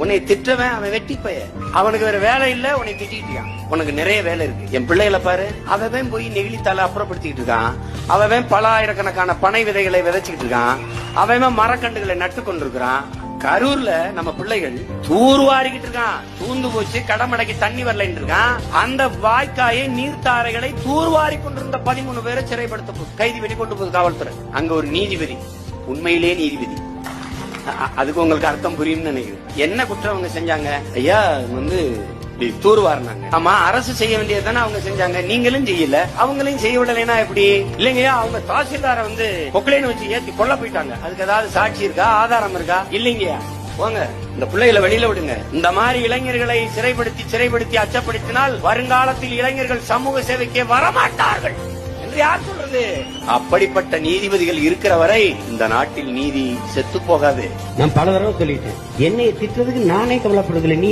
உன்னை திட்டவன் அவன் வெட்டி பைய, அவனுக்கு வேற வேலை இல்ல, உன்னை திட்டிட்டியான். உனக்கு நிறைய வேலை இருக்கு. என் பிள்ளைகளை பாரு, அவன் போய் நெகிழித்தால அப்புறப்படுத்திட்டு இருக்கான், அவன் பல ஆயிரக்கணக்கான பனை விதைகளை விதைச்சுக்கிட்டு இருக்கான், அவன் மரக்கண்டுகளை நட்டு கொண்டிருக்கிறான். கரூர்ல நம்ம பிள்ளைகள் தூர்வாரிக்கிட்டு இருக்கான், தூந்து போச்சு, கடமடைக்கு தண்ணி வரலன்னு இருக்கான். அந்த வாய்க்காயை நீர்த்தாரைகளை தூர்வாரி கொண்டிருந்த 13 பேரை சிறைப்படுத்த கைது பண்ணி கொண்டு போகுது காவல்துறை. அங்க ஒரு நீதிபதி, உண்மையிலேயே நீதிபதி, அதுக்கு உங்களுக்கு அர்த்தம் புரியும் நினைக்கிறேன். என்ன குற்றம் அவங்க செஞ்சாங்க? ஐயா தூர்வாரினாங்க. ஆமா, அரசு செய்ய வேண்டியதுதானே அவங்க செஞ்சாங்க, நீங்களும் செய்யல, அவங்களையும் செய்ய விடலைன்னா எப்படி? இல்லைங்கய்யா, அவங்க தாசில்தார பொக்கலைன்னு வச்சு ஏத்தி கொல்ல போயிட்டாங்க, அதுக்கு ஏதாவது சாட்சி இருக்கா, ஆதாரம் இருக்கா? இல்லைங்கய்யா, போங்க இந்த பிள்ளைகளை வெளியில விடுங்க. இந்த மாதிரி இளைஞர்களை சிறைப்படுத்தி அச்சப்படுத்தினால் வருங்காலத்தில் இளைஞர்கள் சமூக சேவைக்கே வரமாட்டார்கள் என்று யார் சொல்றது? அப்படிப்பட்ட நீதிபதிகள் இருக்கிற வரை இந்த நாட்டில் நீதி செத்து போகாது. நான் பல தடவை சொல்லிட்டேன், என்னை திட்டுறதுக்கு நானே கவலைப்படுறதில்லை, நீ